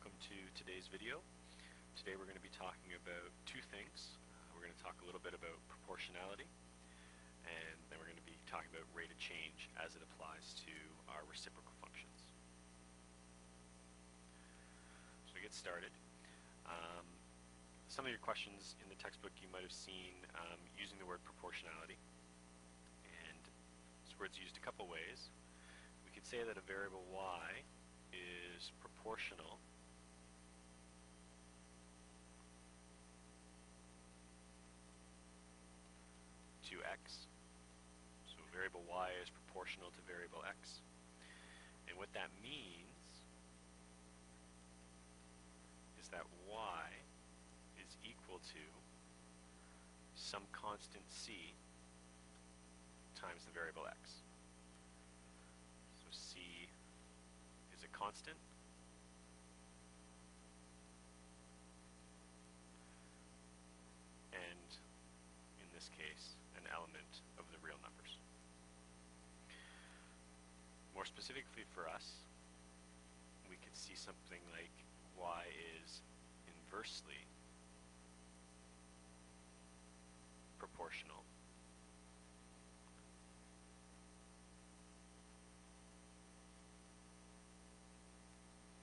welcome to today's video. Today we're going to be talking about two things. We're going to talk a little bit about proportionality, and then we're going to be talking about rate of change as it applies to our reciprocal functions. So to get started, some of your questions in the textbook you might have seen using the word proportionality, and this word's used a couple ways. We could say that a variable y is proportional to x. So variable y is proportional to variable x. And what that means is that y is equal to some constant c times the variable x. So c is a constant, and in this case an element of the real numbers. More specifically for us, we could see something like y is inversely proportional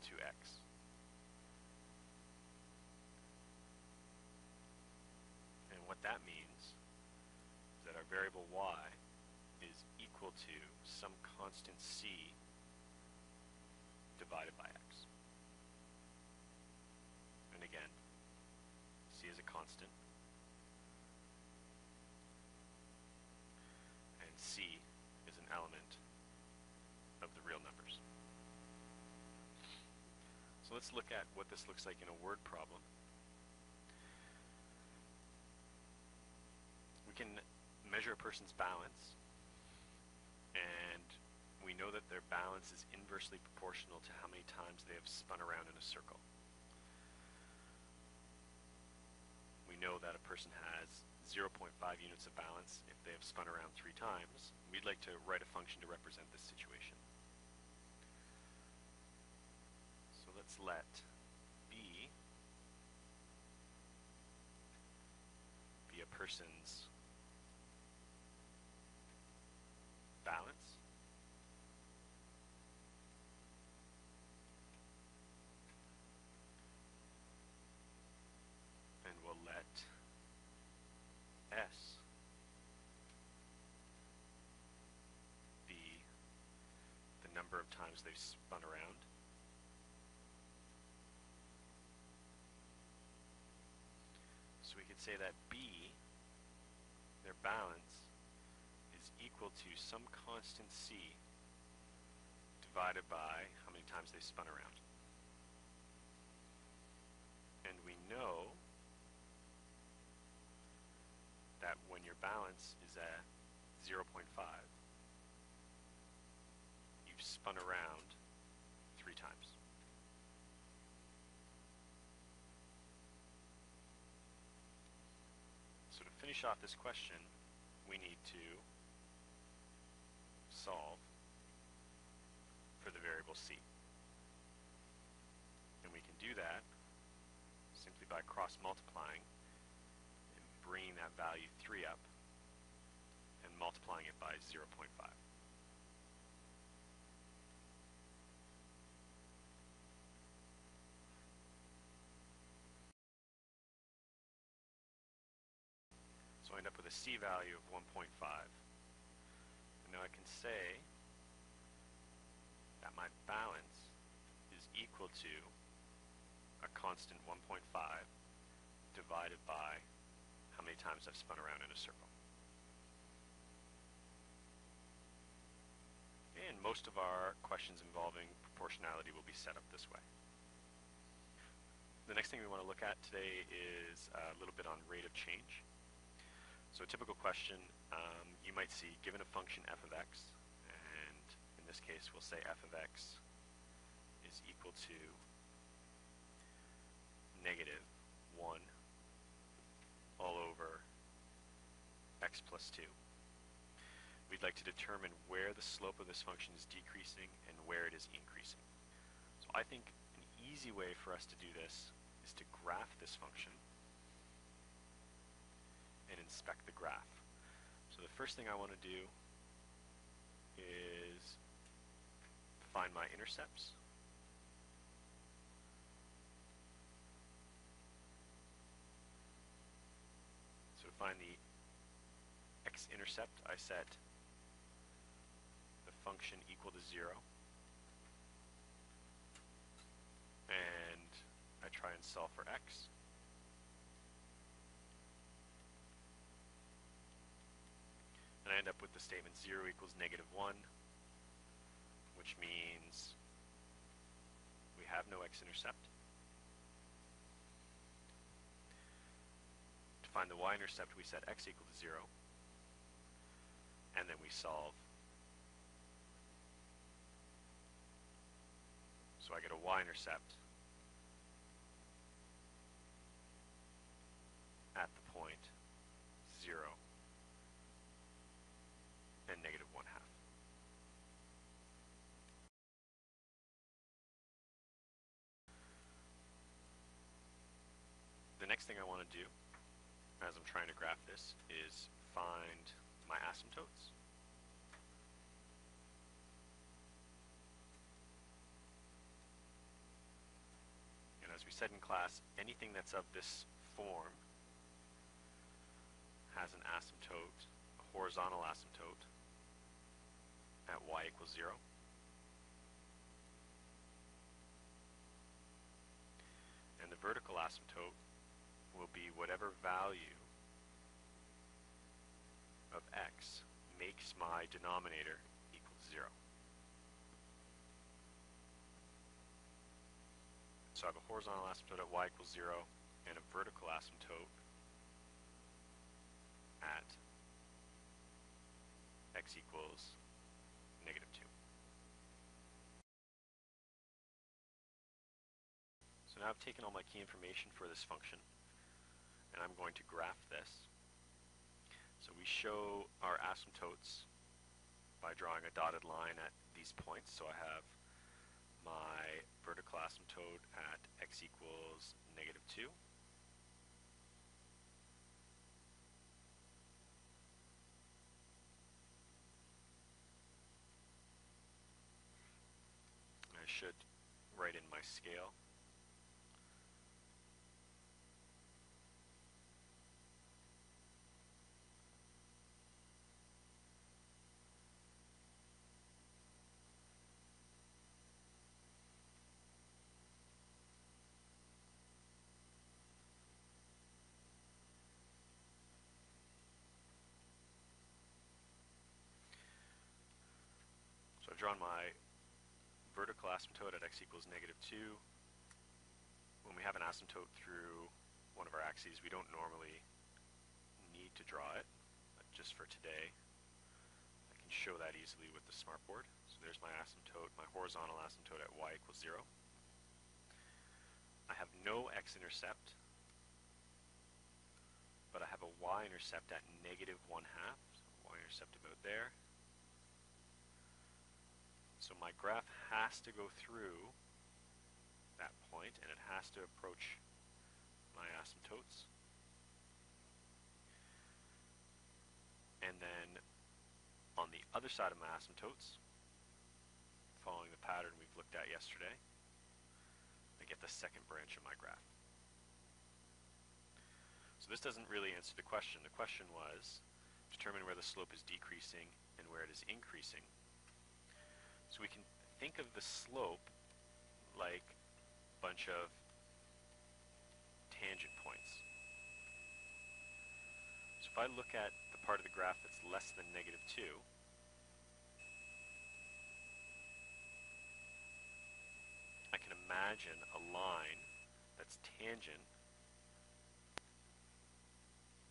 to x. And what that means is that our variable y is equal to some constant c divided by x. And again, c is a constant, and c is an element of the real numbers. So let's look at what this looks like in a word problem. We can measure a person's balance, and we know that their balance is inversely proportional to how many times they have spun around in a circle. We know that a person has 0.5 units of balance if they have spun around 3 times. We'd like to write a function to represent this situation. So let's let B be a person's balance, and we'll let S be the number of times they've spun around. So we could say that B, their balance, is equal to some constant c divided by how many times they spun around. And we know that when your balance is at 0.5, you've spun around 3 times. So to finish off this question, we need to solve for the variable c. And we can do that simply by cross-multiplying and bringing that value 3 up and multiplying it by 0.5. So I end up with a c value of 1.5. And now I can say that my balance is equal to a constant 1.5 divided by how many times I've spun around in a circle. And most of our questions involving proportionality will be set up this way. The next thing we want to look at today is a little bit on rate of change. So a typical question, you might see given a function f of x, and in this case we'll say f of x is equal to negative 1 all over x plus 2. We'd like to determine where the slope of this function is decreasing and where it is increasing. So I think an easy way for us to do this is to graph this function and inspect the graph. So the first thing I want to do is find my intercepts. So to find the x-intercept, I set the function equal to 0, and I try and solve for x. And I end up with the statement 0 equals -1, which means we have no x-intercept. To find the y-intercept, we set x equal to 0, and then we solve. So I get a y-intercept at the point 0 and -1/2. The next thing I want to do, as I'm trying to graph this, is find my asymptotes. And as we said in class, anything that's of this form has an asymptote, a horizontal asymptote, at y equals 0. And the vertical asymptote will be whatever value of x makes my denominator equal to 0. So I have a horizontal asymptote at y equals 0 and a vertical asymptote at x equals -2. So now I've taken all my key information for this function, and I'm going to graph this. So we show our asymptotes by drawing a dotted line at these points. So I have my vertical asymptote at x equals -2. I should write in my scale. So I've drawn my vertical asymptote at x equals -2. When we have an asymptote through one of our axes, we don't normally need to draw it, but just for today, I can show that easily with the smartboard. So there's my asymptote, my horizontal asymptote at y equals 0. I have no x-intercept, but I have a y-intercept at -1/2, so y-intercept about there. So my graph has to go through that point, and it has to approach my asymptotes. And then on the other side of my asymptotes, following the pattern we've looked at yesterday, I get the second branch of my graph. So this doesn't really answer the question. The question was, determine where the slope is decreasing and where it is increasing. So we can think of the slope like a bunch of tangent points. So if I look at the part of the graph that's less than -2, I can imagine a line that's tangent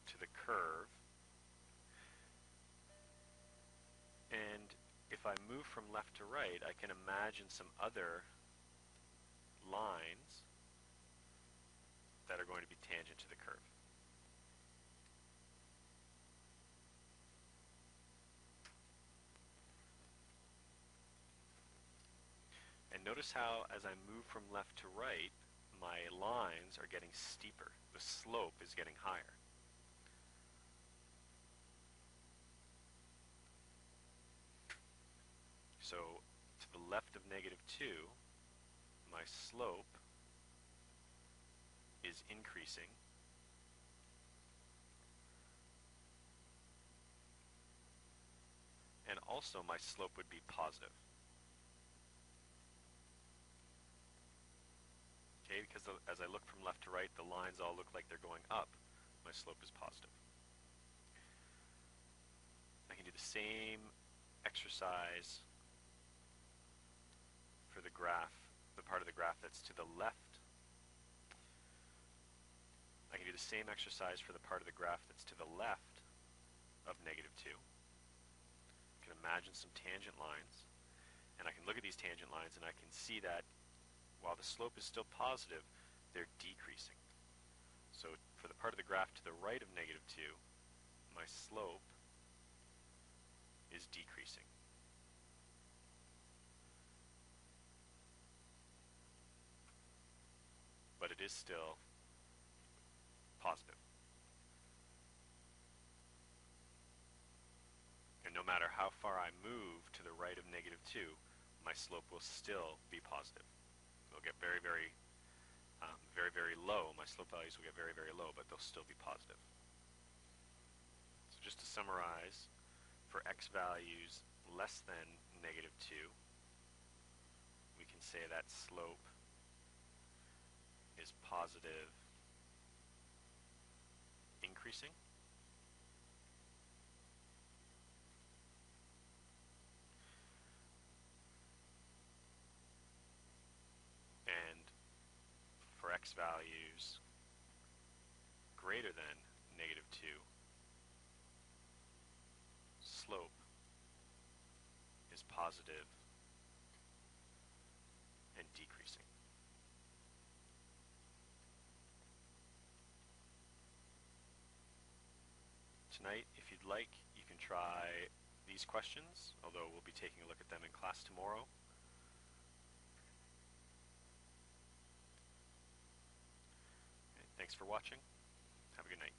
to the curve, and if I move from left to right, I can imagine some other lines that are going to be tangent to the curve. And notice how as I move from left to right, my lines are getting steeper. The slope is getting higher. So to the left of -2, my slope is increasing. And also my slope would be positive. Okay, because as I look from left to right, the lines all look like they're going up. My slope is positive. I can do the same exercise for the graph, the part of the graph that's to the left. I can do the same exercise for the part of the graph that's to the left of -2. I can imagine some tangent lines, and I can look at these tangent lines and I can see that while the slope is still positive, they're decreasing. So for the part of the graph to the right of -2, my slope is decreasing. But it is still positive. And no matter how far I move to the right of -2, my slope will still be positive. It'll get very, very low. My slope values will get very, very low, but they'll still be positive. So just to summarize, for x values less than -2, we can say that slope is positive increasing. And for x values greater than -2, slope is positive and decreasing. Tonight, if you'd like, you can try these questions, although we'll be taking a look at them in class tomorrow. Okay, thanks for watching. Have a good night.